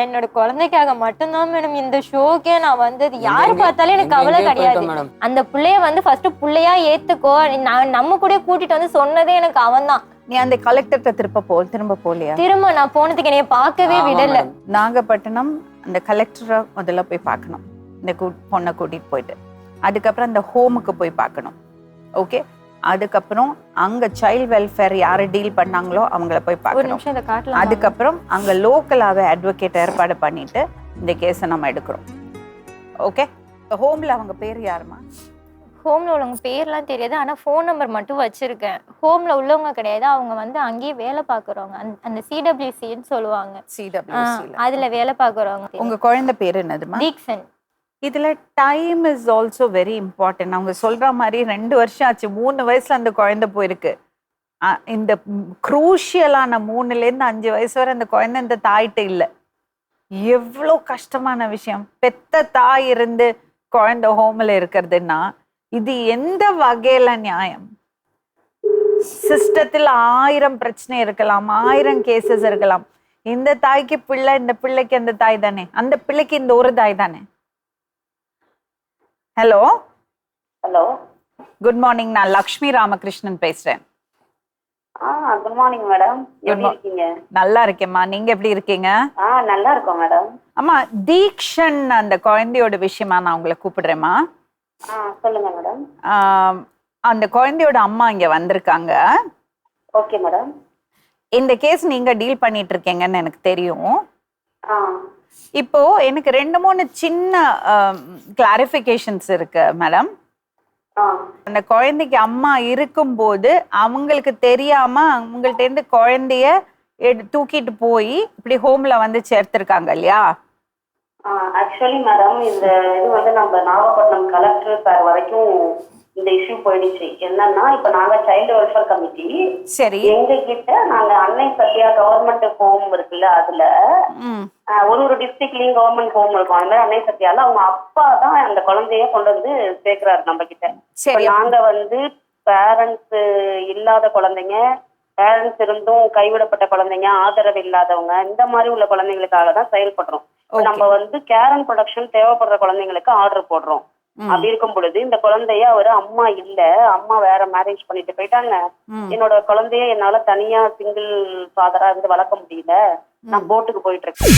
என்னோட குழந்தைக்காக மட்டும்தான் மேடம் இந்த ஷோக்கே நான் வந்தது. யாரு பார்த்தாலும் எனக்கு கவலை கிடையாது. அந்த புள்ளைய வந்து ஃபர்ஸ்ட் புள்ளையா ஏத்துக்கோ, நம்ம கூட கூட்டிட்டு வந்து சொன்னதே எனக்கு அவன் தான். நீ அந்த கலெக்டர்கிட்ட திரும்ப போலியா? திரும்ப நான் போனதுக்கு என்னைய பார்க்கவே விடல. நாகப்பட்டினம் அந்த கலெக்டரை முதல்ல போய் பார்க்கணும், இந்த பொண்ணை கூட்டிட்டு போயிட்டு. அதுக்கப்புறம் அந்த ஹோமுக்கு போய் பார்க்கணும். ஓகே, அதுக்கப்புறம் அங்க சைல்ட் வெல்ஃபேர் யாரை டீல் பண்ணாங்களோ அவங்கள போய் பார்க்கணும். அதுக்கப்புறம் அங்க லோக்கலாவே அட்வொகேட் ஏற்பாடு பண்ணிட்டு இந்த கேஸை நம்ம எடுக்கிறோம். ஓகே, ஹோம்ல அவங்க பேர் யாருமா? ஹோம்ல உள்ளவங்க பேர்லாம் தெரியாது, ஆனா ஃபோன் நம்பர் மட்டும் வச்சிருக்கேன். ஹோம்ல உள்ளவங்க கிடையாது, அவங்க வந்து அங்கேயே வேலை பாக்குறவங்க. அந்த CWCன்னு சொல்லுவாங்க, அதுல வேலை பாக்குறவங்க. உங்க குழந்தை பேர் என்னதுமா? தீக்ஷன். இதுல time is also very important. அவங்க சொல்ற மாதிரி 2 வருஷம் ஆச்சு, 3 வயசுல அந்த குழந்தை போயிருக்கு. இந்த குரூஷியலான 3லேருந்து 5 வயசு வரை அந்த குழந்தை இந்த தாய்கிட்ட இல்லை. எவ்வளோ கஷ்டமான விஷயம். பெத்த தாய் இருந்து குழந்தை ஹோம்ல இருக்கிறதுன்னா இது எந்த வகையில நியாயம்? சிஸ்டத்தில் 1000 பிரச்சனை இருக்கலாம், 1000 கேசஸ் இருக்கலாம். இந்த தாய்க்கு பிள்ளை, இந்த பிள்ளைக்கு அந்த தாய் தானே, அந்த பிள்ளைக்கு இந்த ஒரு தாய் தானே. Hello hello, good morning. நான் லக்ஷ்மி ராமகிருஷ்ணன் பேசுறேன். குட் மார்னிங் மேடம், எப்படி இருக்கீங்க? நல்லா இருக்கேம்மா, நீங்க எப்படி இருக்கீங்க? நல்லா இருக்கோம் மேடம். அம்மா, தீக்ஷன் அந்த குழந்தையோட விஷயமா நான் உங்களை கூப்பிடுறேம்மா. சொல்லுங்க மேடம். அந்த குழந்தையோட அம்மா இங்க வந்திருக்காங்க. Okay madam. இந்த கேஸ் நீங்க டீல் பண்ணிட்டு இருக்கீங்கன்னு எனக்கு தெரியும். இப்போ எனக்கு 2-3 சின்ன கிளாரிஃபிகேஷன்ஸ் இருக்கு மேடம். அந்த குழந்தைக்கு அம்மா இருக்கும்போது அவங்களுக்கு தெரியாம அவங்கள்ட்ட இருந்து குழந்தைய தூக்கிட்டு போய் இப்படி ஹோம்ல வந்து சேர்த்திருக்காங்க இல்லையா? ஆக்சுவலி மேடம், இந்த இது வந்து நம்ம நாகப்பட்டினம் கலெக்டர் சார் வரைக்கும் இந்த இஷ்யூ போயிடுச்சு. என்னன்னா, இப்ப நாங்க சைல்டு வெல்ஃபேர் கமிட்டி, சரி, எங்க கிட்ட நாங்க அன்னை சத்யா கவர்மெண்ட் ஹோம் இருக்குல்ல, அதுல ஒரு டிஸ்ட்ரிக்ட்லயும் கவர்மெண்ட் ஹோம் இருக்கும். அந்த மாதிரி அன்னை சத்யால அவங்க அப்பா தான் அந்த குழந்தைய கொண்டு வந்து சேர்க்கிறாரு நம்ம கிட்ட. நாங்க வந்து பேரண்ட்ஸ் இல்லாத குழந்தைங்க, பேரண்ட்ஸ் இருந்தும் கைவிடப்பட்ட குழந்தைங்க, ஆதரவு இல்லாதவங்க, இந்த மாதிரி உள்ள குழந்தைங்களுக்காக தான் செயல்படுறோம். நம்ம வந்து கேர் அண்ட் ப்ரொடக்ஷன் தேவைப்படுற குழந்தைங்களுக்கு ஆர்டர் போடுறோம். அப்படி இருக்கும் பொழுது இந்த குழந்தைய அவரு அம்மா இல்ல, அம்மா வேற மேரேஜ் பண்ணிட்டு போயிட்டாங்க, என்னோட குழந்தைய என்னால தனியா சிங்கிள் ஃபாதரா இருந்து வளர்க்க முடியல, நான் போட்டுக்கு போயிட்டு இருக்கேன்.